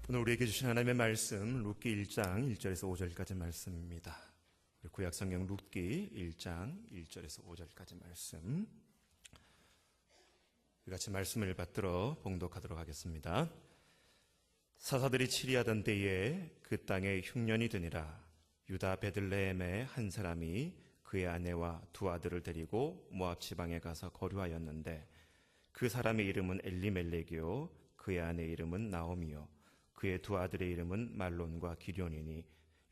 오늘 우리에게 주신 하나님의 말씀 룻기 1장 1절에서 5절까지 말씀입니다. 구약성경 룻기 1장 1절에서 5절까지 말씀, 같이 말씀을 받들어 봉독하도록 하겠습니다. 사사들이 치리하던 때에 그 땅에 흉년이 드니라. 유다 베들레헴의 한 사람이 그의 아내와 두 아들을 데리고 모압 지방에 가서 거류하였는데, 그 사람의 이름은 엘리멜렉이요 그의 아내 이름은 나오미요 그의 두 아들의 이름은 말론과 기럐이니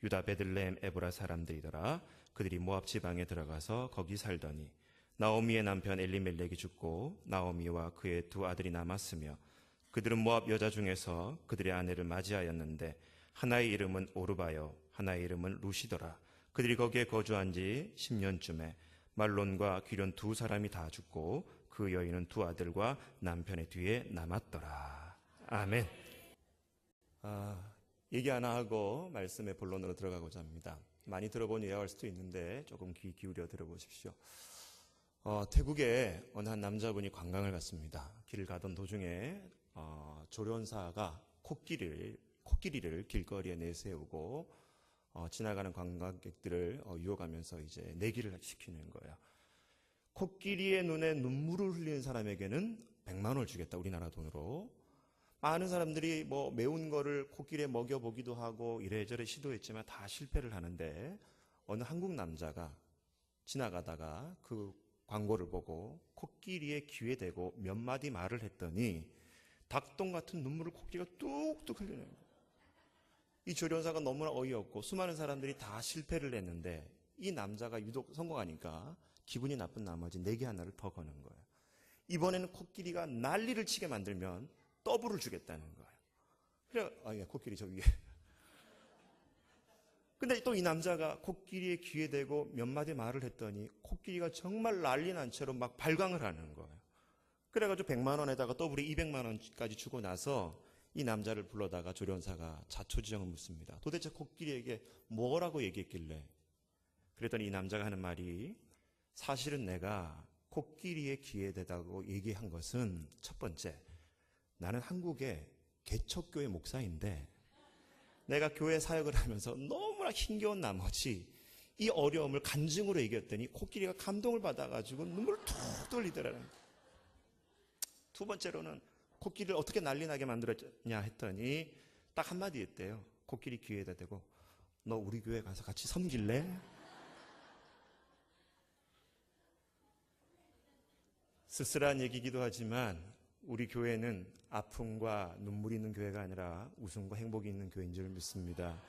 유다 베들레헴 에브라 사람들이더라. 그들이 모압 지방에 들어가서 거기 살더니 나오미의 남편 엘리멜렉이 죽고 나오미와 그의 두 아들이 남았으며, 그들은 모압 여자 중에서 그들의 아내를 맞이하였는데 하나의 이름은 오르바요 하나의 이름은 루시더라. 그들이 거기에 거주한 지 10년쯤에 말론과 기럐 두 사람이 다 죽고 그 여인은 두 아들과 남편의 뒤에 남았더라. 아멘. 얘기 하나 하고 말씀의 본론으로 들어가고자 합니다. 많이 들어본 예화일 수도 있는데 조금 귀 기울여 들어보십시오. 태국에 어느 한 남자분이 관광을 갔습니다. 길을 가던 도중에 조련사가 코끼리를 길거리에 내세우고 지나가는 관광객들을 유혹하면서 이제 내기를 시키는 거예요. 코끼리의 눈에 눈물을 흘리는 사람에게는 100만 원을 주겠다, 우리나라 돈으로. 많은 사람들이 매운 거를 코끼리에 먹여보기도 하고 이래저래 시도했지만 다 실패를 하는데, 어느 한국 남자가 지나가다가 그 광고를 보고 코끼리의 귀에 대고 몇 마디 말을 했더니 닭똥 같은 눈물을 코끼리가 뚝뚝 흘리는 거예요. 이 조련사가 너무나 어이없고 수많은 사람들이 다 실패를 했는데 이 남자가 유독 성공하니까 기분이 나쁜 나머지 내기 하나를 더 거는 거예요. 이번에는 코끼리가 난리를 치게 만들면 더블을 주겠다는 거예요. 그래, 코끼리 저 위에. 근데 또 이 남자가 코끼리의 귀에 대고 몇 마디 말을 했더니 코끼리가 정말 난리 난 채로 막 발광을 하는 거예요. 그래가지고 100만 원에다가 더블이 200만 원까지 주고 나서 이 남자를 불러다가 조련사가 자초지종을 묻습니다. 도대체 코끼리에게 뭐라고 얘기했길래? 그랬더니 이 남자가 하는 말이, 사실은 내가 코끼리의 귀에 대다고 얘기한 것은, 첫 번째, 나는 한국의 개척교회 목사인데 내가 교회 사역을 하면서 너무나 힘겨운 나머지 이 어려움을 간증으로 얘기했더니 코끼리가 감동을 받아가지고 눈물을 툭 돌리더라는 거예요. 두 번째로는 코끼리를 어떻게 난리나게 만들었냐 했더니 딱 한마디 했대요. 코끼리 귀에다 대고, 너 우리 교회 가서 같이 섬길래? 쓸쓸한 얘기이기도 하지만 우리 교회는 아픔과 눈물이 있는 교회가 아니라 웃음과 행복이 있는 교회인 줄 믿습니다.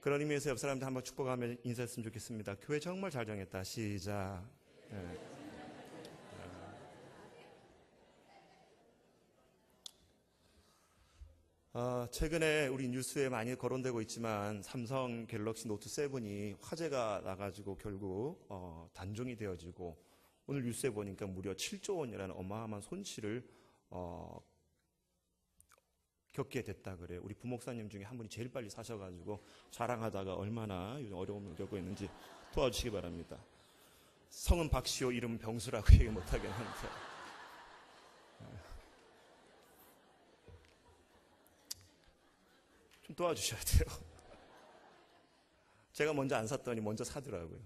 그런 의미에서 옆 사람들 한번 축복하며 인사했으면 좋겠습니다. 교회 정말 잘 정했다. 시작. 최근에 우리 뉴스에 많이 거론되고 있지만 삼성 갤럭시 노트 7이 화재가 나가지고 결국 단종이 되어지고, 오늘 뉴스에 보니까 무려 7조 원이라는 어마어마한 손실을 겪게 됐다 그래요. 우리 부목사님 중에 한 분이 제일 빨리 사셔가지고 자랑하다가 얼마나 요즘 어려움을 겪고 있는지 도와주시기 바랍니다. 성은 박시호, 이름은 병수라고 얘기 못하겠는데 좀 도와주셔야 돼요. 제가 먼저 안 샀더니 먼저 사더라고요.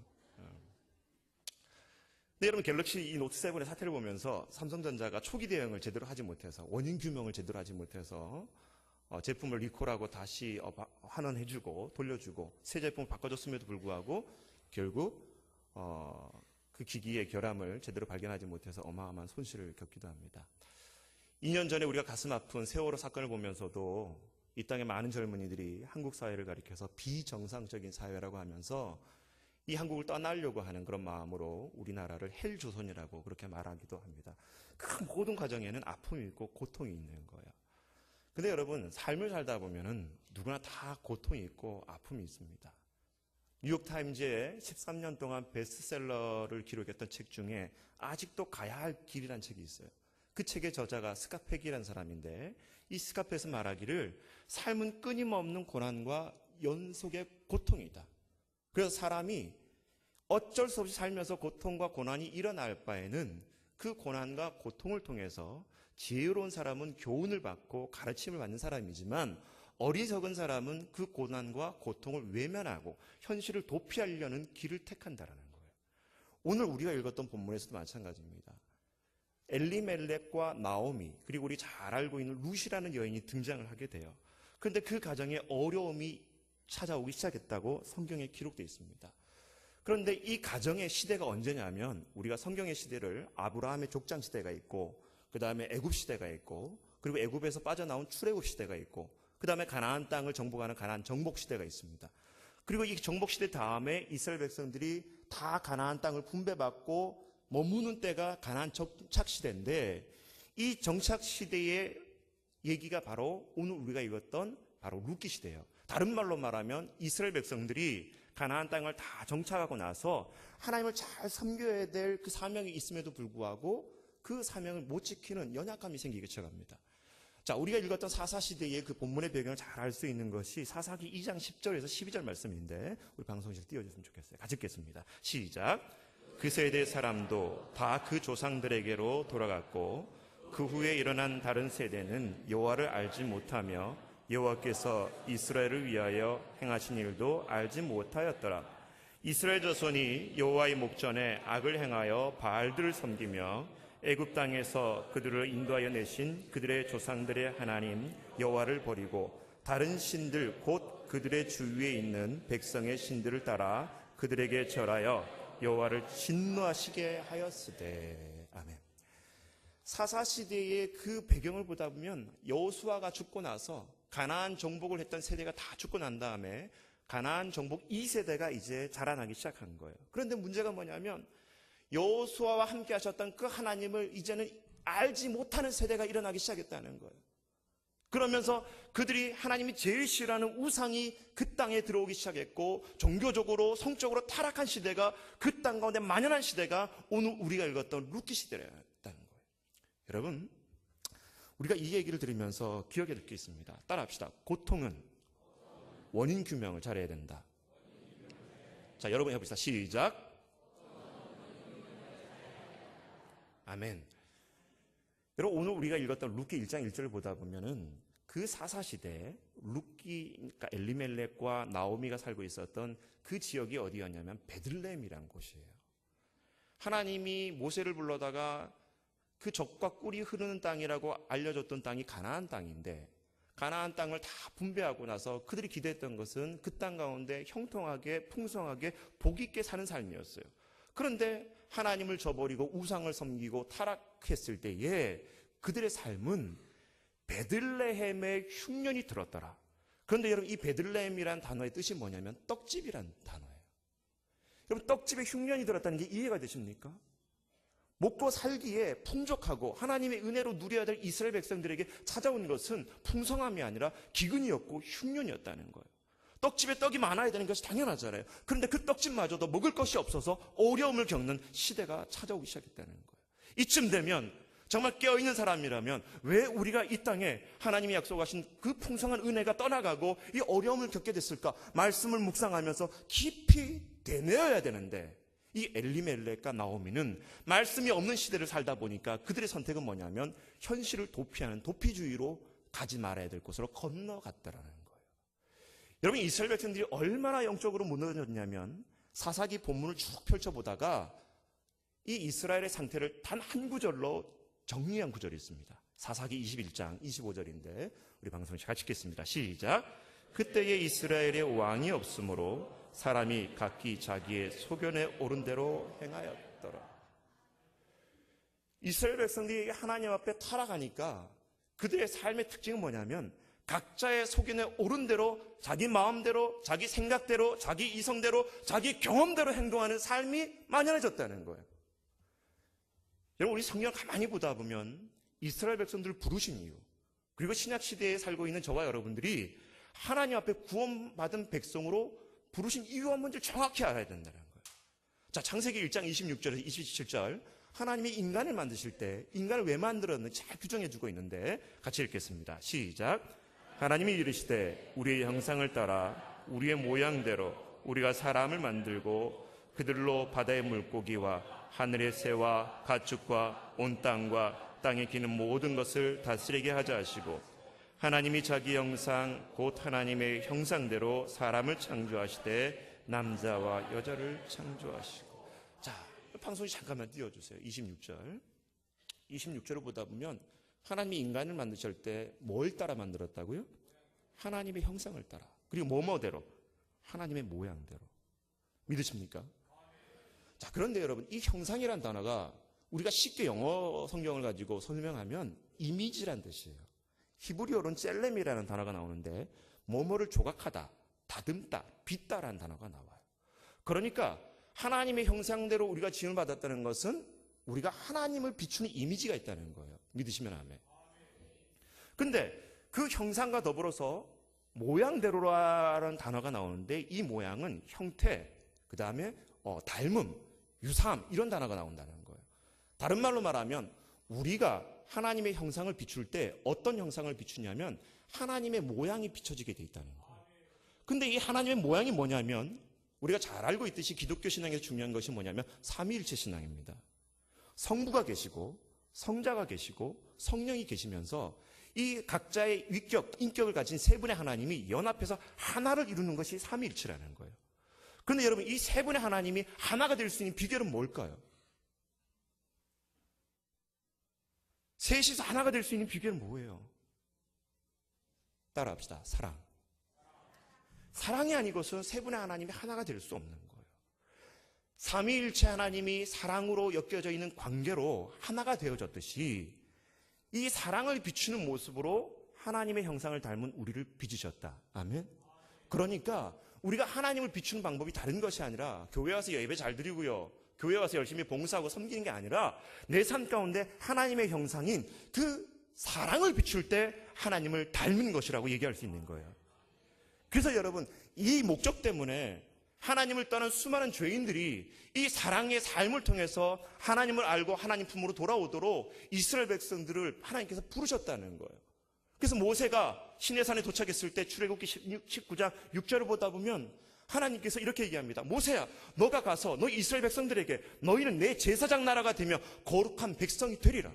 근데 여러분, 갤럭시 이 노트 7의 사태를 보면서 삼성전자가 초기 대응을 제대로 하지 못해서, 원인 규명을 제대로 하지 못해서 제품을 리콜하고 다시 환원해주고 돌려주고 새 제품을 바꿔줬음에도 불구하고 결국 그 기기의 결함을 제대로 발견하지 못해서 어마어마한 손실을 겪기도 합니다. 2년 전에 우리가 가슴 아픈 세월호 사건을 보면서도 이 땅의 많은 젊은이들이 한국 사회를 가리켜서 비정상적인 사회라고 하면서 이 한국을 떠나려고 하는 그런 마음으로 우리나라를 헬조선이라고 그렇게 말하기도 합니다. 그 모든 과정에는 아픔이 있고 고통이 있는 거예요. 근데 여러분, 삶을 살다 보면은 누구나 다 고통이 있고 아픔이 있습니다. 뉴욕타임즈에 13년 동안 베스트셀러를 기록했던 책 중에 아직도 가야 할 길이라는 책이 있어요. 그 책의 저자가 스카펙이라는 사람인데, 이 스카펙은 말하기를 삶은 끊임없는 고난과 연속의 고통이다. 그래서 사람이 어쩔 수 없이 살면서 고통과 고난이 일어날 바에는 그 고난과 고통을 통해서 지혜로운 사람은 교훈을 받고 가르침을 받는 사람이지만, 어리석은 사람은 그 고난과 고통을 외면하고 현실을 도피하려는 길을 택한다라는 거예요. 오늘 우리가 읽었던 본문에서도 마찬가지입니다. 엘리멜렉과 나오미, 그리고 우리 잘 알고 있는 룻이라는 여인이 등장을 하게 돼요. 그런데 그 가정에 어려움이 찾아오기 시작했다고 성경에 기록되어 있습니다. 그런데 이 가정의 시대가 언제냐면 우리가 성경의 시대를 아브라함의 족장 시대가 있고, 그 다음에 애굽 시대가 있고, 그리고 애굽에서 빠져나온 출애굽 시대가 있고, 그 다음에 가나안 땅을 정복하는 가나안 정복 시대가 있습니다. 그리고 이 정복 시대 다음에 이스라엘 백성들이 다 가나안 땅을 분배받고 머무는 때가 가나안 정착 시대인데, 이 정착 시대의 얘기가 바로 오늘 우리가 읽었던 바로 룻기 시대예요. 다른 말로 말하면 이스라엘 백성들이 가나안 땅을 다 정착하고 나서 하나님을 잘 섬겨야 될 그 사명이 있음에도 불구하고 그 사명을 못 지키는 연약함이 생기기 시작합니다. 자, 우리가 읽었던 사사시대의 그 본문의 배경을 잘 알 수 있는 것이 사사기 2장 10절에서 12절 말씀인데, 우리 방송실 띄워줬으면 좋겠어요. 같이 읽겠습니다. 시작. 그 세대 사람도 다 그 조상들에게로 돌아갔고, 그 후에 일어난 다른 세대는 여호와를 알지 못하며 여호와께서 이스라엘을 위하여 행하신 일도 알지 못하였더라. 이스라엘 자손이 여호와의 목전에 악을 행하여 바알들을 섬기며 애굽 땅에서 그들을 인도하여 내신 그들의 조상들의 하나님 여호와를 버리고 다른 신들 곧 그들의 주위에 있는 백성의 신들을 따라 그들에게 절하여 여호와를 진노하시게 하였으되. 아멘. 사사시대의 그 배경을 보다 보면 여호수아가 죽고 나서 가나안 정복을 했던 세대가 다 죽고 난 다음에 가나안 정복 2세대가 이제 자라나기 시작한 거예요. 그런데 문제가 뭐냐면 여호수아와 함께 하셨던 그 하나님을 이제는 알지 못하는 세대가 일어나기 시작했다는 거예요. 그러면서 그들이 하나님이 제일 싫어하는 우상이 그 땅에 들어오기 시작했고, 종교적으로 성적으로 타락한 시대가 그 땅 가운데 만연한 시대가 오늘 우리가 읽었던 룻기 시대였다는 거예요. 여러분, 우리가 이 얘기를 들으면서 기억에 넣게 있습니다. 따라합시다. 고통은 원인 규명을 잘해야 된다. 자, 여러분 해봅시다. 시작. 아멘. 여러분, 오늘 우리가 읽었던 룻기 1장 1절을 보다 보면은 그 사사시대에 룻기, 그러니까 엘리멜렉과 나오미가 살고 있었던 그 지역이 어디였냐면 베들레헴이라는 곳이에요. 하나님이 모세를 불러다가 그 젖과 꿀이 흐르는 땅이라고 알려줬던 땅이 가나안 땅인데, 가나안 땅을 다 분배하고 나서 그들이 기대했던 것은 그 땅 가운데 형통하게 풍성하게 복 있게 사는 삶이었어요. 그런데 하나님을 저버리고 우상을 섬기고 타락했을 때에 그들의 삶은 베들레헴의 흉년이 들었더라. 그런데 여러분, 이 베들레헴이라는 단어의 뜻이 뭐냐면 떡집이라는 단어예요. 여러분, 떡집에 흉년이 들었다는 게 이해가 되십니까? 먹고 살기에 풍족하고 하나님의 은혜로 누려야 될 이스라엘 백성들에게 찾아온 것은 풍성함이 아니라 기근이었고 흉년이었다는 거예요. 떡집에 떡이 많아야 되는 것이 당연하잖아요. 그런데 그 떡집마저도 먹을 것이 없어서 어려움을 겪는 시대가 찾아오기 시작했다는 거예요. 이쯤 되면 정말 깨어있는 사람이라면 왜 우리가 이 땅에 하나님이 약속하신 그 풍성한 은혜가 떠나가고 이 어려움을 겪게 됐을까? 말씀을 묵상하면서 깊이 되뇌어야 되는데, 이 엘리멜렉과 나오미는 말씀이 없는 시대를 살다 보니까 그들의 선택은 뭐냐면 현실을 도피하는 도피주의로 가지 말아야 될 곳으로 건너갔다라는 거예요. 여러분, 이스라엘 백성들이 얼마나 영적으로 무너졌냐면 사사기 본문을 쭉 펼쳐보다가 이 이스라엘의 상태를 단 한 구절로 정리한 구절이 있습니다. 사사기 21장 25절인데 우리 방송에서 같이 읽겠습니다. 시작. 그때에 이스라엘의 왕이 없으므로 사람이 각기 자기의 소견에 오른 대로 행하였더라. 이스라엘 백성들이 하나님 앞에 타락하니까 그들의 삶의 특징은 뭐냐면 각자의 소견에 오른 대로 자기 마음대로, 자기 생각대로, 자기 이성대로, 자기 경험대로 행동하는 삶이 만연해졌다는 거예요. 여러분, 우리 성경을 가만히 보다 보면 이스라엘 백성들을 부르신 이유, 그리고 신약 시대에 살고 있는 저와 여러분들이 하나님 앞에 구원받은 백성으로 부르신 이유와 뭔지 정확히 알아야 된다는 거예요. 자, 창세기 1장 26절에서 27절, 하나님이 인간을 만드실 때 인간을 왜 만들었는지 잘 규정해 주고 있는데 같이 읽겠습니다. 시작. 하나님이 이르시되 우리의 형상을 따라 우리의 모양대로 우리가 사람을 만들고 그들로 바다의 물고기와 하늘의 새와 가축과 온 땅과 땅에 기는 모든 것을 다스리게 하자 하시고 하나님이 자기 형상 곧 하나님의 형상대로 사람을 창조하시되 남자와 여자를 창조하시고. 자, 방송이 잠깐만 띄워주세요. 26절. 26절을 보다 보면 하나님이 인간을 만드실 때 뭘 따라 만들었다고요? 하나님의 형상을 따라. 그리고 뭐뭐대로? 하나님의 모양대로. 믿으십니까? 자, 그런데 여러분, 이 형상이란 단어가 우리가 쉽게 영어 성경을 가지고 설명하면 이미지란 뜻이에요. 히브리어로는 셀렘이라는 단어가 나오는데 뭐뭐를 조각하다, 다듬다, 빚다라는 단어가 나와요. 그러니까 하나님의 형상대로 우리가 지음을 받았다는 것은 우리가 하나님을 비추는 이미지가 있다는 거예요. 믿으시면 아멘. 근데 그 형상과 더불어서 모양대로라는 단어가 나오는데 이 모양은 형태, 그 다음에 닮음, 유사함 이런 단어가 나온다는 거예요. 다른 말로 말하면 우리가 하나님의 형상을 비출 때 어떤 형상을 비추냐면 하나님의 모양이 비춰지게 돼 있다는 거예요. 근데 이 하나님의 모양이 뭐냐면 우리가 잘 알고 있듯이 기독교 신앙에서 중요한 것이 뭐냐면 삼위일체 신앙입니다. 성부가 계시고 성자가 계시고 성령이 계시면서 이 각자의 위격, 인격을 가진 세 분의 하나님이 연합해서 하나를 이루는 것이 삼위일체라는 거예요. 그런데 여러분, 이 세 분의 하나님이 하나가 될 수 있는 비결은 뭘까요? 셋이서 하나가 될 수 있는 비결은 뭐예요? 따라합시다. 사랑. 사랑이 아니고서 세 분의 하나님이 하나가 될 수 없는 거예요. 삼위일체 하나님이 사랑으로 엮여져 있는 관계로 하나가 되어졌듯이 이 사랑을 비추는 모습으로 하나님의 형상을 닮은 우리를 빚으셨다. 아멘. 그러니까 우리가 하나님을 비추는 방법이 다른 것이 아니라 교회 와서 예배 잘 드리고요, 교회 와서 열심히 봉사하고 섬기는 게 아니라 내 삶 가운데 하나님의 형상인 그 사랑을 비출 때 하나님을 닮은 것이라고 얘기할 수 있는 거예요. 그래서 여러분, 이 목적 때문에 하나님을 떠난 수많은 죄인들이 이 사랑의 삶을 통해서 하나님을 알고 하나님 품으로 돌아오도록 이스라엘 백성들을 하나님께서 부르셨다는 거예요. 그래서 모세가 시내산에 도착했을 때 출애굽기 19장 6절을 보다 보면 하나님께서 이렇게 얘기합니다. 모세야, 너가 가서 너희 이스라엘 백성들에게 너희는 내 제사장 나라가 되며 거룩한 백성이 되리라.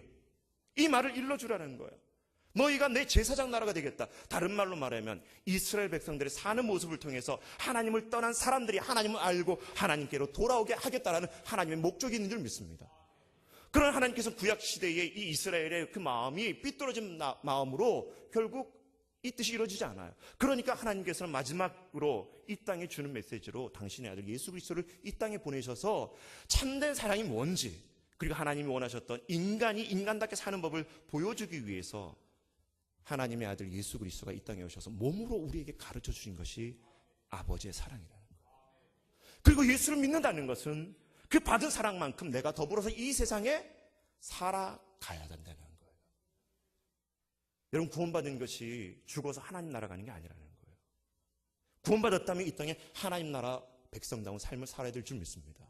이 말을 일러주라는 거예요. 너희가 내 제사장 나라가 되겠다. 다른 말로 말하면 이스라엘 백성들의 사는 모습을 통해서 하나님을 떠난 사람들이 하나님을 알고 하나님께로 돌아오게 하겠다라는 하나님의 목적이 있는 줄 믿습니다. 그러나 하나님께서 구약시대에 이 이스라엘의 그 마음이 삐뚤어진 마음으로 결국 이 뜻이 이루어지지 않아요. 그러니까 하나님께서는 마지막으로 이 땅에 주는 메시지로 당신의 아들 예수 그리스도를 이 땅에 보내셔서 참된 사랑이 뭔지, 그리고 하나님이 원하셨던 인간이 인간답게 사는 법을 보여주기 위해서 하나님의 아들 예수 그리스도가 이 땅에 오셔서 몸으로 우리에게 가르쳐 주신 것이 아버지의 사랑이라는 거예요. 그리고 예수를 믿는다는 것은 그 받은 사랑만큼 내가 더불어서 이 세상에 살아가야 된다는 거예요. 여러분, 구원받은 것이 죽어서 하나님 나라 가는 게 아니라는 거예요. 구원받았다면 이 땅에 하나님 나라 백성다운 삶을 살아야 될 줄 믿습니다.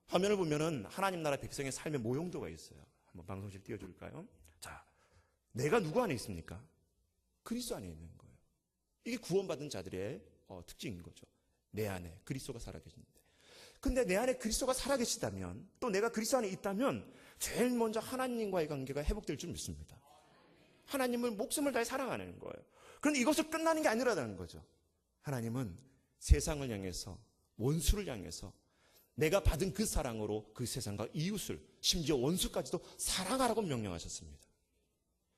화면을 보면은 하나님 나라 백성의 삶의 모형도가 있어요. 한번 방송실 띄워줄까요? 자, 내가 누구 안에 있습니까? 그리스도 안에 있는 거예요. 이게 구원받은 자들의 특징인 거죠. 내 안에 그리스도가 살아계신데. 근데 내 안에 그리스도가 살아계시다면, 또 내가 그리스도 안에 있다면 제일 먼저 하나님과의 관계가 회복될 줄 믿습니다. 하나님을 목숨을 다해 사랑하는 거예요. 그런데 이것을 끝나는 게 아니라는 거죠. 하나님은 세상을 향해서, 원수를 향해서 내가 받은 그 사랑으로 그 세상과 이웃을, 심지어 원수까지도 사랑하라고 명령하셨습니다.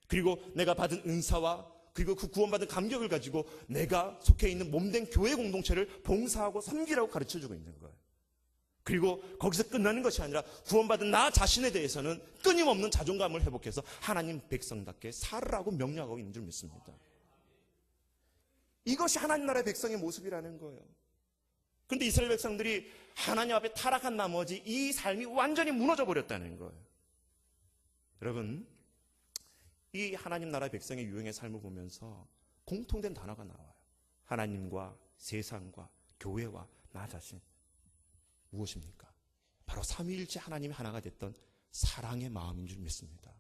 그리고 내가 받은 은사와 그리고 그 구원받은 감격을 가지고 내가 속해 있는 몸된 교회 공동체를 봉사하고 섬기라고 가르쳐주고 있는 거예요. 그리고 거기서 끝나는 것이 아니라 구원받은 나 자신에 대해서는 끊임없는 자존감을 회복해서 하나님 백성답게 살으라고 명령하고 있는 줄 믿습니다. 이것이 하나님 나라의 백성의 모습이라는 거예요. 그런데 이스라엘 백성들이 하나님 앞에 타락한 나머지 이 삶이 완전히 무너져 버렸다는 거예요. 여러분, 이 하나님 나라의 백성의 유형의 삶을 보면서 공통된 단어가 나와요. 하나님과 세상과 교회와 나 자신. 무엇입니까? 바로 삼위일체 하나님이 하나가 됐던 사랑의 마음인 줄 믿습니다.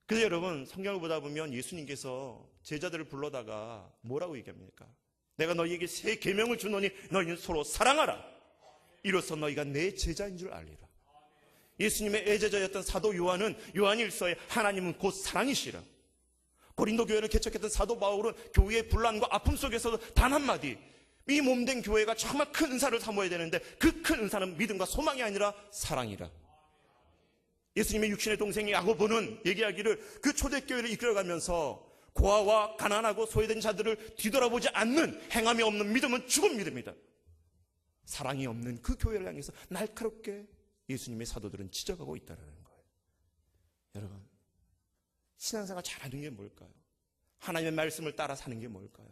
그래서 여러분, 성경을 보다 보면 예수님께서 제자들을 불러다가 뭐라고 얘기합니까? 내가 너희에게 새 계명을 주노니 너희는 서로 사랑하라. 이로써 너희가 내 제자인 줄 알리라. 예수님의 애제자였던 사도 요한은 요한일서에 하나님은 곧 사랑이시라, 고린도 교회를 개척했던 사도 바울은 교회의 분란과 아픔 속에서도 단 한마디, 이 몸된 교회가 정말 큰 은사를 사모해야 되는데 그 큰 은사는 믿음과 소망이 아니라 사랑이라. 예수님의 육신의 동생이 야고보는 얘기하기를 그 초대교회를 이끌어가면서 고아와 가난하고 소외된 자들을 뒤돌아보지 않는 행함이 없는 믿음은 죽은 믿음이다. 사랑이 없는 그 교회를 향해서 날카롭게 예수님의 사도들은 지적하고 있다는 거예요. 여러분, 신앙생활 잘하는 게 뭘까요? 하나님의 말씀을 따라 사는 게 뭘까요?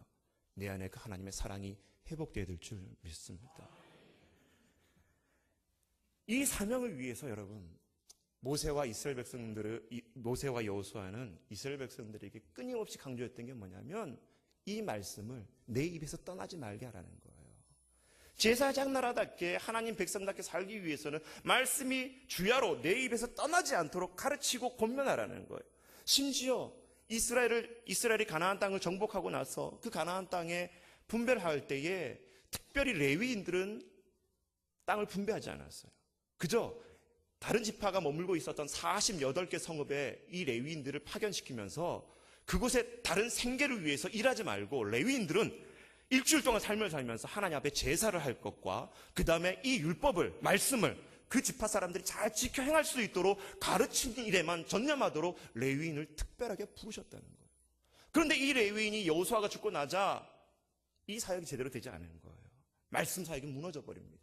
내 안에 그 하나님의 사랑이 회복되어야 될 줄 믿습니다. 이 사명을 위해서 여러분, 모세와 여호수아는 이스라엘 백성들에게 끊임없이 강조했던 게 뭐냐면 이 말씀을 내 입에서 떠나지 말게 하라는 거예요. 제사장 나라답게 하나님 백성답게 살기 위해서는 말씀이 주야로 내 입에서 떠나지 않도록 가르치고 권면하라는 거예요. 심지어 이스라엘이 가나안 땅을 정복하고 나서 그 가나안 땅에 분배할 때에 특별히 레위인들은 땅을 분배하지 않았어요. 그저 다른 지파가 머물고 있었던 48개 성읍에 이 레위인들을 파견시키면서 그곳에 다른 생계를 위해서 일하지 말고 레위인들은 일주일 동안 삶을 살면서 하나님 앞에 제사를 할 것과 그 다음에 이 율법을, 말씀을 그 지파 사람들이 잘 지켜 행할 수 있도록 가르치는 일에만 전념하도록 레위인을 특별하게 부르셨다는 거예요. 그런데 이 레위인이 여호수아가 죽고 나자 이 사역이 제대로 되지 않은 거예요. 말씀 사역이 무너져 버립니다.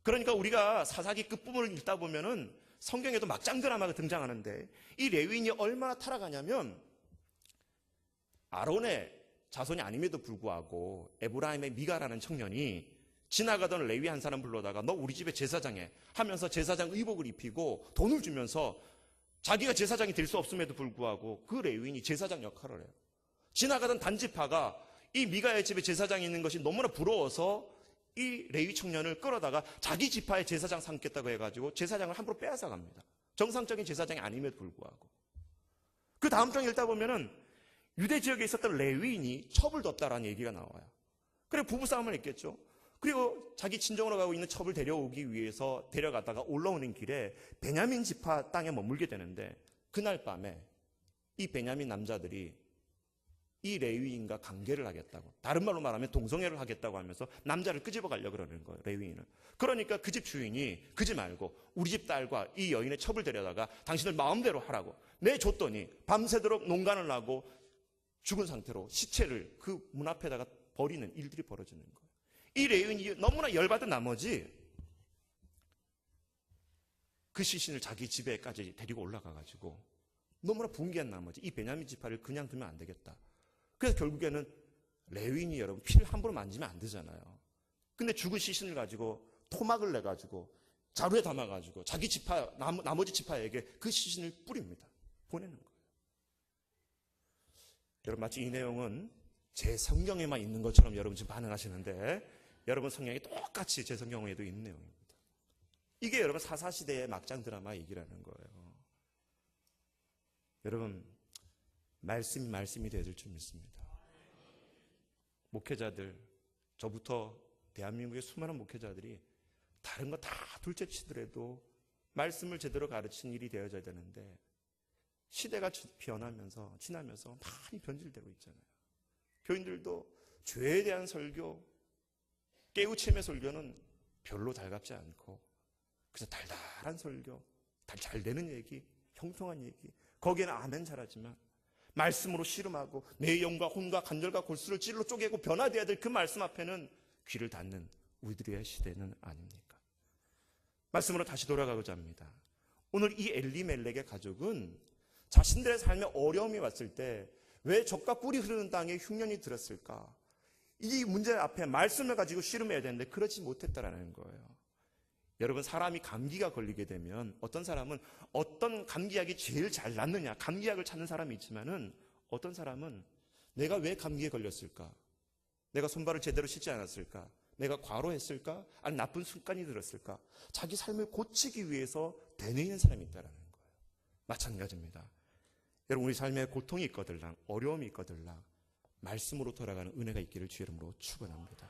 그러니까 우리가 사사기 끝부분을 읽다 보면은 성경에도 막장 드라마가 등장하는데 이 레위인이 얼마나 타락하냐면 아론의 자손이 아님에도 불구하고 에브라임의 미가라는 청년이 지나가던 레위 한 사람 불러다가 너 우리 집에 제사장해 하면서 제사장 의복을 입히고 돈을 주면서 자기가 제사장이 될 수 없음에도 불구하고 그 레위인이 제사장 역할을 해요. 지나가던 단지파가 이 미가의 집에 제사장이 있는 것이 너무나 부러워서 이 레위 청년을 끌어다가 자기 지파의 제사장 삼겠다고 해가지고 제사장을 함부로 빼앗아 갑니다. 정상적인 제사장이 아님에도 불구하고. 그 다음 장 읽다 보면은 유대 지역에 있었던 레위인이 첩을 뒀다라는 얘기가 나와요. 그래 부부싸움을 했겠죠. 그리고 자기 친정으로 가고 있는 첩을 데려오기 위해서 데려가다가 올라오는 길에 베냐민 지파 땅에 머물게 되는데 그날 밤에 이 베냐민 남자들이 이 레위인과 관계를 하겠다고, 다른 말로 말하면 동성애를 하겠다고 하면서 남자를 끄집어 가려고 그러는 거예요, 레위인을. 그러니까 그 집 주인이 그지 말고 우리 집 딸과 이 여인의 첩을 데려다가 당신들 마음대로 하라고 내줬더니 밤새도록 농간을 하고 죽은 상태로 시체를 그 문 앞에다가 버리는 일들이 벌어지는 거예요. 이 레위인이 너무나 열받은 나머지 그 시신을 자기 집에까지 데리고 올라가가지고 너무나 분개한 나머지 이 베냐민 지파를 그냥 두면 안 되겠다. 그래서 결국에는 레위인이 여러분 피를 함부로 만지면 안 되잖아요. 근데 죽은 시신을 가지고 토막을 내가지고 자루에 담아가지고 자기 지파, 나머지 지파에게 그 시신을 뿌립니다. 보내는 거예요. 여러분 마치 이 내용은 제 성경에만 있는 것처럼 여러분 지금 반응하시는데 여러분 성경에 똑같이 제 성경에도 있는 내용입니다. 이게 여러분 사사시대의 막장 드라마 얘기라는 거예요. 여러분 말씀이 되어야 될 줄 믿습니다. 목회자들, 저부터 대한민국의 수많은 목회자들이 다른 거 다 둘째치더라도 말씀을 제대로 가르치는 일이 되어져야 되는데 시대가 변하면서 지나면서 많이 변질되고 있잖아요. 교인들도 죄에 대한 설교, 깨우침의 설교는 별로 달갑지 않고 그래서 달달한 설교, 잘 되는 얘기, 형통한 얘기, 거기에는 아멘 잘하지만 말씀으로 씨름하고 내 영과 혼과 간절과 골수를 찔러 쪼개고 변화돼야 될 그 말씀 앞에는 귀를 닫는 우리들의 시대는 아닙니까? 말씀으로 다시 돌아가고자 합니다. 오늘 이 엘리멜렉의 가족은 자신들의 삶에 어려움이 왔을 때 왜 젖과 꿀이 흐르는 땅에 흉년이 들었을까? 이 문제 앞에 말씀을 가지고 씨름해야 되는데 그러지 못했다라는 거예요. 여러분 사람이 감기가 걸리게 되면 어떤 사람은 어떤 감기약이 제일 잘 낫느냐 감기약을 찾는 사람이 있지만은 어떤 사람은 내가 왜 감기에 걸렸을까? 내가 손발을 제대로 씻지 않았을까? 내가 과로했을까? 아니 나쁜 습관이 들었을까? 자기 삶을 고치기 위해서 되뇌이는 사람이 있다는 거예요. 마찬가지입니다. 여러분 우리 삶에 고통이 있거들랑 어려움이 있거들랑 말씀으로 돌아가는 은혜가 있기를 주의 이름으로 축원합니다.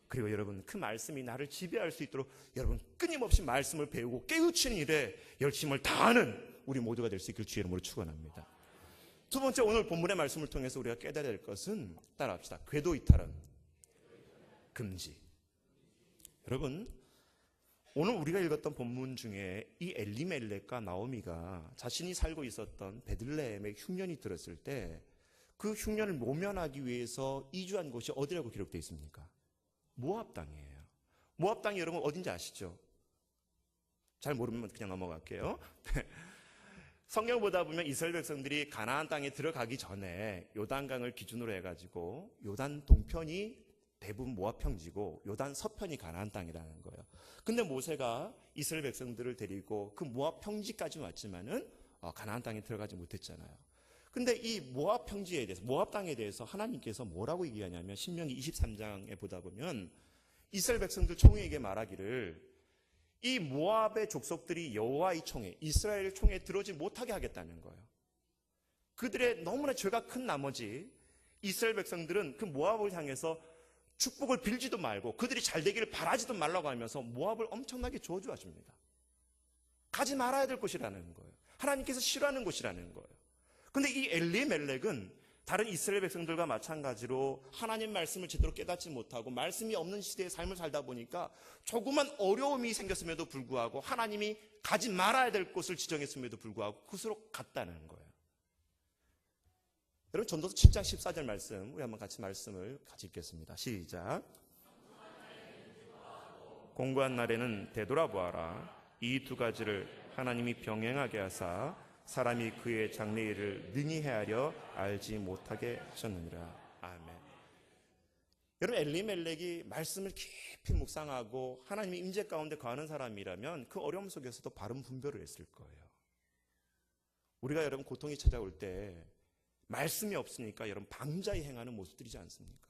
그리고 여러분 그 말씀이 나를 지배할 수 있도록 여러분 끊임없이 말씀을 배우고 깨우치는 일에 열심을 다하는 우리 모두가 될 수 있기를 주의 이름으로 축원합니다. 두 번째, 오늘 본문의 말씀을 통해서 우리가 깨달아야 될 것은, 따라합시다. 궤도 이탈은 금지. 여러분, 오늘 우리가 읽었던 본문 중에 이 엘리멜렉과 나오미가 자신이 살고 있었던 베들레헴의 흉년이 들었을 때 그 흉년을 모면하기 위해서 이주한 곳이 어디라고 기록되어 있습니까? 모압 땅이에요. 모압 땅이 여러분 어딘지 아시죠? 잘 모르면 그냥 넘어갈게요. 성경 보다 보면 이스라엘 백성들이 가나안 땅에 들어가기 전에 요단강을 기준으로 해가지고 요단 동편이 대부분 모압 평지고 요단 서편이 가나안 땅이라는 거예요. 근데 모세가 이스라엘 백성들을 데리고 그 모압 평지까지 왔지만은 가나안 땅에 들어가지 못했잖아요. 근데 이 모압 평지에 대해서, 모압 땅에 대해서 하나님께서 뭐라고 얘기하냐면 신명기 23장에 보다 보면 이스라엘 백성들 총회에게 말하기를 이 모압의 족속들이 여호와의 총회, 이스라엘 총회에 들어오지 못하게 하겠다는 거예요. 그들의 너무나 죄가 큰 나머지 이스라엘 백성들은 그 모압을 향해서 축복을 빌지도 말고 그들이 잘 되기를 바라지도 말라고 하면서 모압을 엄청나게 저주하십니다. 가지 말아야 될 곳이라는 거예요. 하나님께서 싫어하는 곳이라는 거예요. 근데 이 엘리멜렉은 다른 이스라엘 백성들과 마찬가지로 하나님 말씀을 제대로 깨닫지 못하고 말씀이 없는 시대의 삶을 살다 보니까 조그만 어려움이 생겼음에도 불구하고 하나님이 가지 말아야 될 곳을 지정했음에도 불구하고 그곳으로 갔다는 거예요. 여러분, 전도서 7장 14절 말씀, 우리 한번 같이 말씀을 같이 읽겠습니다. 시작. 공고한 날에는 되돌아보아라. 이 두 가지를 하나님이 병행하게 하사 사람이 그의 장래일을 능히 헤아려 알지 못하게 하셨느니라. 아멘. 여러분, 엘리멜렉이 말씀을 깊이 묵상하고 하나님의 임재 가운데 거하는 사람이라면 그 어려움 속에서도 바른 분별을 했을 거예요. 우리가 여러분 고통이 찾아올 때 말씀이 없으니까 여러분 방자히 행하는 모습들이지 않습니까?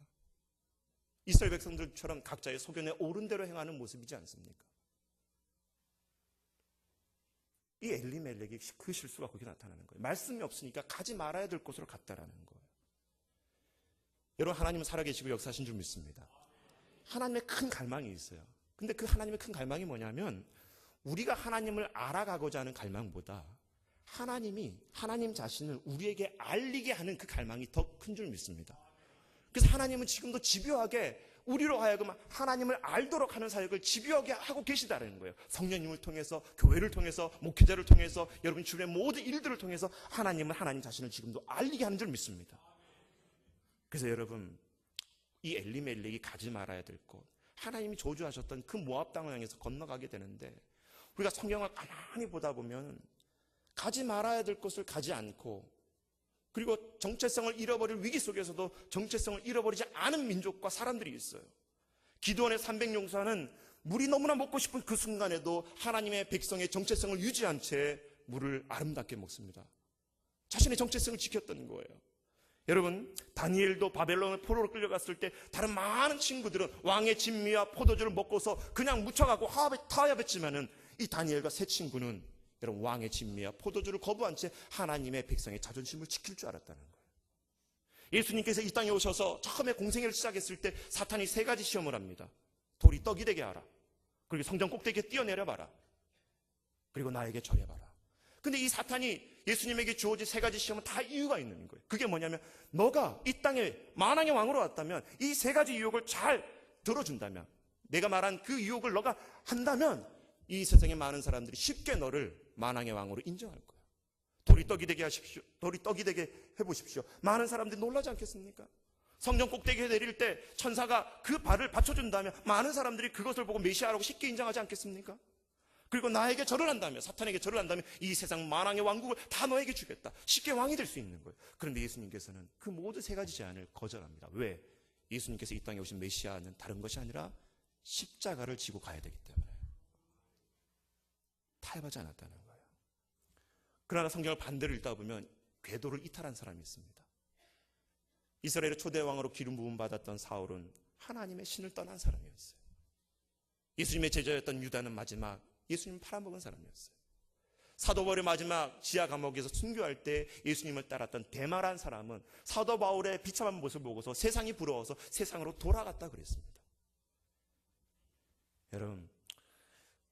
이스라엘 백성들처럼 각자의 소견에 옳은 대로 행하는 모습이지 않습니까? 이 엘리멜렉이 그 실수가 거기 나타나는 거예요. 말씀이 없으니까 가지 말아야 될 곳으로 갔다라는 거예요. 여러분, 하나님은 살아계시고 역사하신 줄 믿습니다. 하나님의 큰 갈망이 있어요. 근데 그 하나님의 큰 갈망이 뭐냐면 우리가 하나님을 알아가고자 하는 갈망보다 하나님이 하나님 자신을 우리에게 알리게 하는 그 갈망이 더 큰 줄 믿습니다. 그래서 하나님은 지금도 집요하게 우리로 하여금 하나님을 알도록 하는 사역을 집요하게 하고 계시다는 거예요. 성령님을 통해서, 교회를 통해서, 목회자를 통해서, 여러분 주변의 모든 일들을 통해서 하나님은 하나님 자신을 지금도 알리게 하는 줄 믿습니다. 그래서 여러분, 이 엘리멜렉이 가지 말아야 될 곳, 하나님이 저주하셨던 그 모압 땅을 향해서 건너가게 되는데 우리가 성경을 가만히 보다 보면 가지 말아야 될 곳을 가지 않고 그리고 정체성을 잃어버릴 위기 속에서도 정체성을 잃어버리지 않은 민족과 사람들이 있어요. 기드온의 300용사는 물이 너무나 먹고 싶은 그 순간에도 하나님의 백성의 정체성을 유지한 채 물을 아름답게 먹습니다. 자신의 정체성을 지켰던 거예요. 여러분, 다니엘도 바벨론의 포로로 끌려갔을 때 다른 많은 친구들은 왕의 진미와 포도주를 먹고서 그냥 묻혀가고 타협했지만은 이 다니엘과 세 친구는 여러분 왕의 진미와 포도주를 거부한 채 하나님의 백성의 자존심을 지킬 줄 알았다는 거예요. 예수님께서 이 땅에 오셔서 처음에 공생애를 시작했을 때 사탄이 세 가지 시험을 합니다. 돌이 떡이 되게 하라. 그리고 성전 꼭대기에 뛰어내려봐라. 그리고 나에게 절해봐라. 근데 이 사탄이 예수님에게 주어진 세 가지 시험은 다 이유가 있는 거예요. 그게 뭐냐면 너가 이 땅에 만왕의 왕으로 왔다면 이 세 가지 유혹을 잘 들어준다면 내가 말한 그 유혹을 너가 한다면 이 세상의 많은 사람들이 쉽게 너를 만왕의 왕으로 인정할 거야. 돌이 떡이 되게 하십시오. 돌이 떡이 되게 해보십시오. 많은 사람들이 놀라지 않겠습니까? 성전 꼭대기에 내릴 때 천사가 그 발을 받쳐준다면 많은 사람들이 그것을 보고 메시아라고 쉽게 인정하지 않겠습니까? 그리고 나에게 절을 한다면, 사탄에게 절을 한다면 이 세상 만왕의 왕국을 다 너에게 주겠다. 쉽게 왕이 될 수 있는 거예요. 그런데 예수님께서는 그 모든 세 가지 제안을 거절합니다. 왜? 예수님께서 이 땅에 오신 메시아는 다른 것이 아니라 십자가를 지고 가야 되기 때문에 타협하지 않았다는 거예요. 그러나 성경을 반대로 읽다 보면 궤도를 이탈한 사람이 있습니다. 이스라엘의 초대 왕으로 기름 부음 받았던 사울은 하나님의 신을 떠난 사람이었어요. 예수님의 제자였던 유다는 마지막 예수님을 팔아먹은 사람이었어요. 사도 바울의 마지막 지하 감옥에서 순교할 때 예수님을 따랐던 데마라는 사람은 사도 바울의 비참한 모습을 보고서 세상이 부러워서 세상으로 돌아갔다 그랬습니다. 여러분,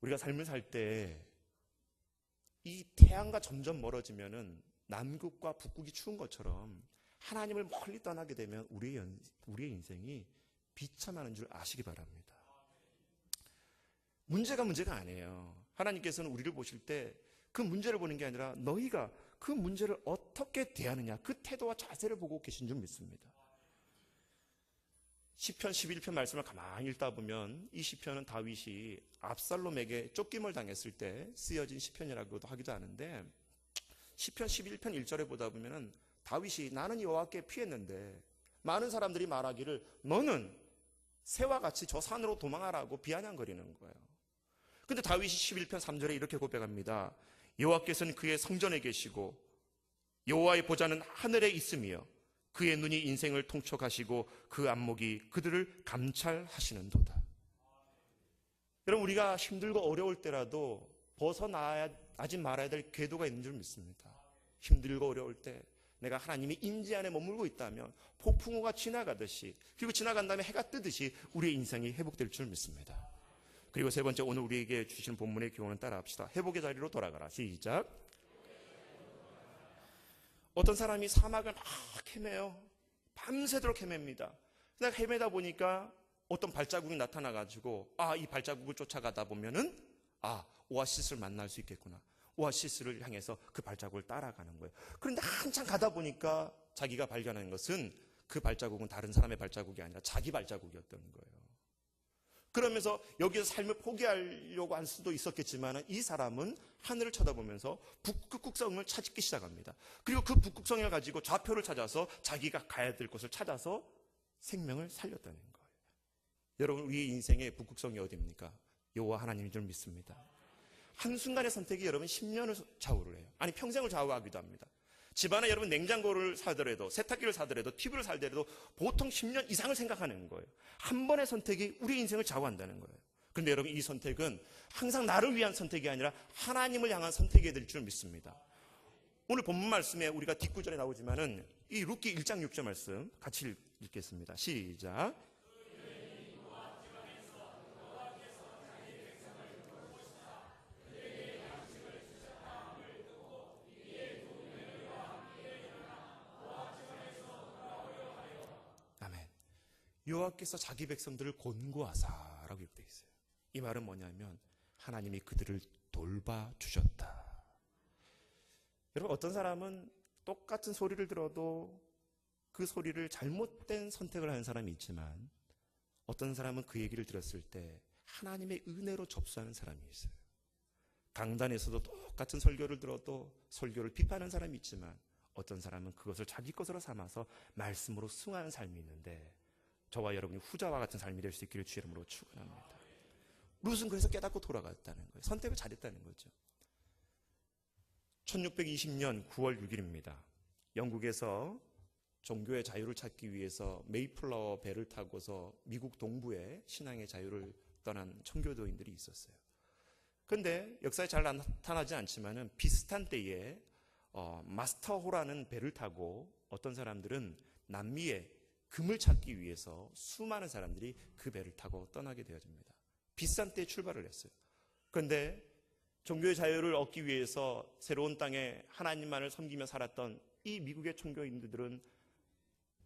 우리가 삶을 살 때 이 태양과 점점 멀어지면은 남극과 북극이 추운 것처럼 하나님을 멀리 떠나게 되면 우리의 인생이 비참하는 줄 아시기 바랍니다. 문제가 아니에요. 하나님께서는 우리를 보실 때 그 문제를 보는 게 아니라 너희가 그 문제를 어떻게 대하느냐, 그 태도와 자세를 보고 계신 줄 믿습니다. 시편 11편 말씀을 가만히 읽다 보면 이 시편은 다윗이 압살롬에게 쫓김을 당했을 때 쓰여진 시편이라고도 하기도 하는데, 시편 11편 1절에 보다 보면은 다윗이 나는 여호와께 피했는데 많은 사람들이 말하기를 너는 새와 같이 저 산으로 도망하라고 비아냥거리는 거예요. 근데 다윗이 11편 3절에 이렇게 고백합니다. 여호와께서는 그의 성전에 계시고 여호와의 보좌는 하늘에 있으며 그의 눈이 인생을 통촉하시고 그 안목이 그들을 감찰하시는도다. 여러분, 우리가 힘들고 어려울 때라도 벗어나지 말아야 될 궤도가 있는 줄 믿습니다. 힘들고 어려울 때 내가 하나님의 임재 안에 머물고 있다면 폭풍우가 지나가듯이, 그리고 지나간 다음에 해가 뜨듯이 우리의 인생이 회복될 줄 믿습니다. 그리고 세 번째, 오늘 우리에게 주신 본문의 교훈은 따라합시다. 회복의 자리로 돌아가라. 시작. 어떤 사람이 사막을 막 헤매요. 밤새도록 헤맵니다. 근데 헤매다 보니까 어떤 발자국이 나타나가지고 이 발자국을 쫓아가다 보면은 오아시스를 만날 수 있겠구나. 오아시스를 향해서 그 발자국을 따라가는 거예요. 그런데 한참 가다 보니까 자기가 발견한 것은 그 발자국은 다른 사람의 발자국이 아니라 자기 발자국이었던 거예요. 그러면서 여기서 삶을 포기하려고 할 수도 있었겠지만 이 사람은 하늘을 쳐다보면서 북극성을 찾기 시작합니다. 그리고 그 북극성을 가지고 좌표를 찾아서 자기가 가야 될 곳을 찾아서 생명을 살렸다는 거예요. 여러분, 우리 인생의 북극성이 어디입니까? 여호와 하나님인 줄 믿습니다. 한순간의 선택이 여러분 10년을 좌우를 해요. 아니, 평생을 좌우하기도 합니다. 집안에 여러분 냉장고를 사더라도, 세탁기를 사더라도, TV를 사더라도 보통 10년 이상을 생각하는 거예요. 한 번의 선택이 우리 인생을 좌우한다는 거예요. 그런데 여러분, 이 선택은 항상 나를 위한 선택이 아니라 하나님을 향한 선택이 될 줄 믿습니다. 오늘 본문 말씀에 우리가 뒷구절에 나오지만은 이 룻기 1장 6절 말씀 같이 읽겠습니다. 시작. 여호와께서 자기 백성들을 곤고하사라고 기록되어 있어요. 이 말은 뭐냐면 하나님이 그들을 돌봐주셨다. 여러분, 어떤 사람은 똑같은 소리를 들어도 그 소리를 잘못된 선택을 하는 사람이 있지만 어떤 사람은 그 얘기를 들었을 때 하나님의 은혜로 접수하는 사람이 있어요. 강단에서도 똑같은 설교를 들어도 설교를 비판하는 사람이 있지만 어떤 사람은 그것을 자기 것으로 삼아서 말씀으로 승화하는 삶이 있는데 저와 여러분이 후자와 같은 삶이 될 수 있기를 주의 이름으로 축원합니다. 룻은 그래서 깨닫고 돌아갔다는 거예요. 선택을 잘했다는 거죠. 1620년 9월 6일입니다. 영국에서 종교의 자유를 찾기 위해서 메이플라워 배를 타고서 미국 동부에 신앙의 자유를 떠난 청교도인들이 있었어요. 그런데 역사에 잘 나타나지 않지만은 비슷한 때에 마스터호라는 배를 타고 어떤 사람들은 남미에 금을 찾기 위해서 수많은 사람들이 그 배를 타고 떠나게 되어집니다. 비슷한 때에 출발을 했어요. 그런데 종교의 자유를 얻기 위해서 새로운 땅에 하나님만을 섬기며 살았던 이 미국의 청교인들은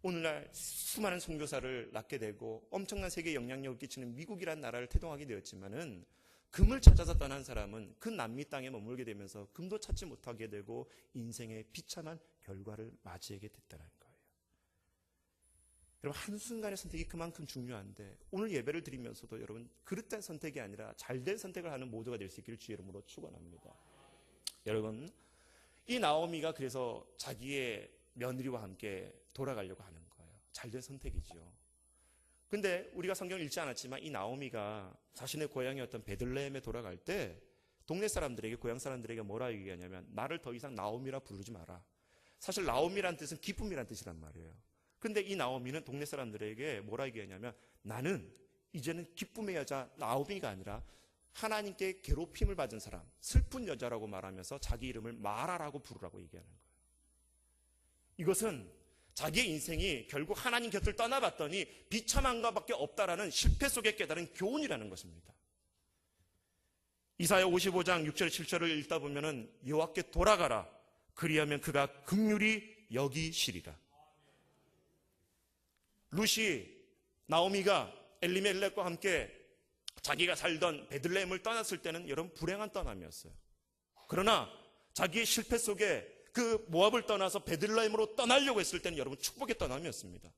오늘날 수많은 선교사를 낳게 되고 엄청난 세계에 영향력을 끼치는 미국이라는 나라를 태동하게 되었지만은 금을 찾아서 떠난 사람은 그 남미 땅에 머물게 되면서 금도 찾지 못하게 되고 인생의 비참한 결과를 맞이하게 됐다는 거예요. 여러분, 한순간의 선택이 그만큼 중요한데 오늘 예배를 드리면서도 여러분 그릇된 선택이 아니라 잘된 선택을 하는 모두가 될 수 있기를 주의 이름으로 축원합니다. 여러분, 이 나오미가 그래서 자기의 며느리와 함께 돌아가려고 하는 거예요. 잘된 선택이죠. 근데 우리가 성경을 읽지 않았지만 이 나오미가 자신의 고향이었던 베들레헴에 돌아갈 때 동네 사람들에게, 고향 사람들에게 뭐라 얘기하냐면 나를 더 이상 나오미라 부르지 마라. 사실 나오미란 뜻은 기쁨이란 뜻이란 말이에요. 근데 이 나오미는 동네 사람들에게 뭐라 얘기하냐면 나는 이제는 기쁨의 여자 나오미가 아니라 하나님께 괴롭힘을 받은 사람, 슬픈 여자라고 말하면서 자기 이름을 마라라고 부르라고 얘기하는 거예요. 이것은 자기의 인생이 결국 하나님 곁을 떠나봤더니 비참한 것밖에 없다라는 실패 속에 깨달은 교훈이라는 것입니다. 이사야 55장 6절 7절을 읽다 보면은 여호와께 돌아가라. 그리하면 그가 긍휼히 여기시리라. 룻이 나오미가 엘리멜렉과 함께 자기가 살던 베들레헴을 떠났을 때는 여러분 불행한 떠남이었어요. 그러나 자기의 실패 속에 그 모압을 떠나서 베들레헴으로 떠나려고 했을 때는 여러분 축복의 떠남이었습니다.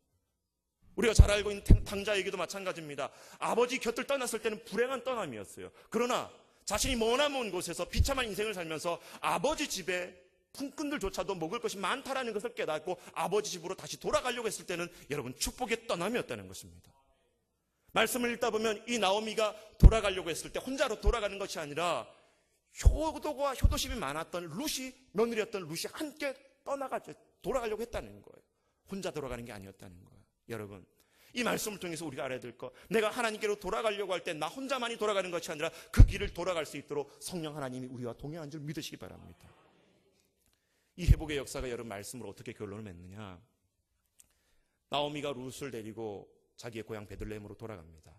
우리가 잘 알고 있는 당자에게도 마찬가지입니다. 아버지 곁을 떠났을 때는 불행한 떠남이었어요. 그러나 자신이 머나먼 곳에서 비참한 인생을 살면서 아버지 집에 품꾼들조차도 먹을 것이 많다라는 것을 깨닫고 아버지 집으로 다시 돌아가려고 했을 때는 여러분 축복의 떠남이었다는 것입니다. 말씀을 읽다 보면 이 나오미가 돌아가려고 했을 때 혼자로 돌아가는 것이 아니라 효도와 효도심이 많았던 룻이, 며느리였던 룻이 함께 돌아가려고 했다는 거예요. 혼자 돌아가는 게 아니었다는 거예요. 여러분, 이 말씀을 통해서 우리가 알아야 될 것, 내가 하나님께로 돌아가려고 할 때 나 혼자만이 돌아가는 것이 아니라 그 길을 돌아갈 수 있도록 성령 하나님이 우리와 동행한 줄 믿으시기 바랍니다. 이 회복의 역사가 여러분 말씀으로 어떻게 결론을 맺느냐? 나오미가 룻을 데리고 자기의 고향 베들레헴으로 돌아갑니다.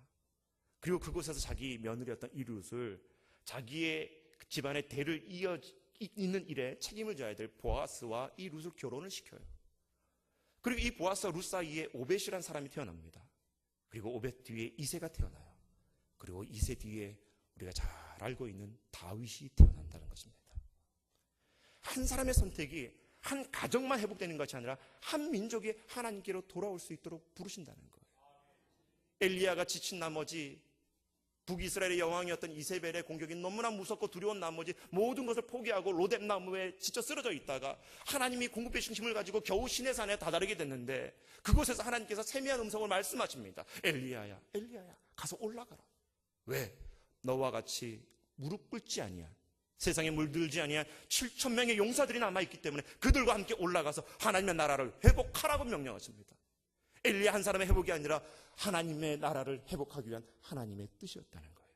그리고 그곳에서 자기 며느리였던 이 룻을 자기의 집안의 대를 잇는 일에 책임을 져야 될 보아스와 이 룻을 결혼을 시켜요. 그리고 이 보아스와 룻 사이에 오벳이라는 사람이 태어납니다. 그리고 오벳 뒤에 이새가 태어나요. 그리고 이새 뒤에 우리가 잘 알고 있는 다윗이 태어난다는 것입니다. 한 사람의 선택이 한 가정만 회복되는 것이 아니라 한 민족이 하나님께로 돌아올 수 있도록 부르신다는 거예요. 엘리야가 지친 나머지 북이스라엘의 여왕이었던 이세벨의 공격이 너무나 무섭고 두려운 나머지 모든 것을 포기하고 로뎀 나무에 지쳐 쓰러져 있다가 하나님이 공급해 주신 힘을 가지고 겨우 시내산에 다다르게 됐는데 그곳에서 하나님께서 세미한 음성을 말씀하십니다. 엘리야야, 엘리야야, 가서 올라가라. 왜? 너와 같이 무릎 꿇지 아니한, 세상에 물들지 아니한 7,000명의 용사들이 남아있기 때문에 그들과 함께 올라가서 하나님의 나라를 회복하라고 명령하십니다. 엘리야 한 사람의 회복이 아니라 하나님의 나라를 회복하기 위한 하나님의 뜻이었다는 거예요.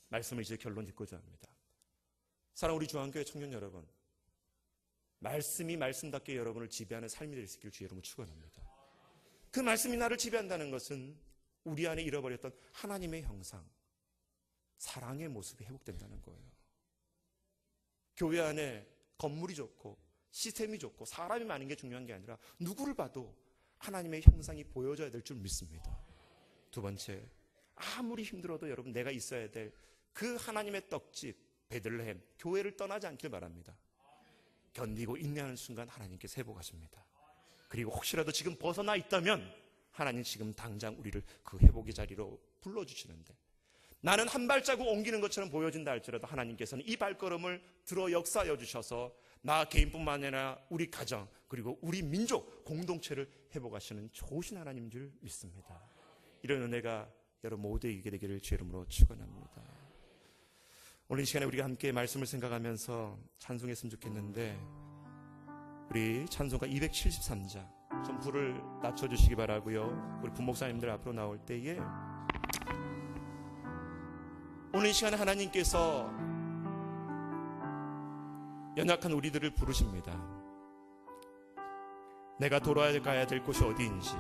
말씀을 이제 결론 짓고자 합니다. 사랑하는 우리 중앙교회 청년 여러분, 말씀이 말씀답게 여러분을 지배하는 삶이 될 수 있기를 주의 이름으로 축원합니다. 그 말씀이 나를 지배한다는 것은 우리 안에 잃어버렸던 하나님의 형상, 사랑의 모습이 회복된다는 거예요. 교회 안에 건물이 좋고 시스템이 좋고 사람이 많은 게 중요한 게 아니라 누구를 봐도 하나님의 형상이 보여져야 될 줄 믿습니다. 두 번째, 아무리 힘들어도 여러분 내가 있어야 될 그 하나님의 떡집 베들레헴 교회를 떠나지 않길 바랍니다. 견디고 인내하는 순간 하나님께서 회복하십니다. 그리고 혹시라도 지금 벗어나 있다면 하나님 지금 당장 우리를 그 회복의 자리로 불러주시는데 나는 한 발자국 옮기는 것처럼 보여진다 할지라도 하나님께서는 이 발걸음을 들어 역사하여 주셔서 나 개인뿐만 아니라 우리 가정 그리고 우리 민족 공동체를 회복하시는 좋으신 하나님인 줄 믿습니다. 이런 은혜가 여러분 모두에게 되기를 주의 이름으로 축원합니다. 오늘 이 시간에 우리가 함께 말씀을 생각하면서 찬송했으면 좋겠는데 우리 찬송가 273장 좀 불을 낮춰주시기 바라고요. 우리 부목사님들 앞으로 나올 때에 오늘 이 시간에 하나님께서 연약한 우리들을 부르십니다. 내가 돌아가야 될 곳이 어디인지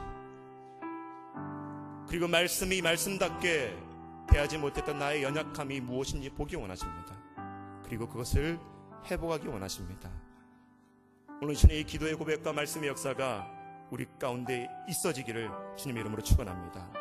그리고 말씀이 말씀답게 대하지 못했던 나의 연약함이 무엇인지 보기 원하십니다. 그리고 그것을 회복하기 원하십니다. 오늘 주님의 기도의 고백과 말씀의 역사가 우리 가운데 있어지기를 주님의 이름으로 축원합니다.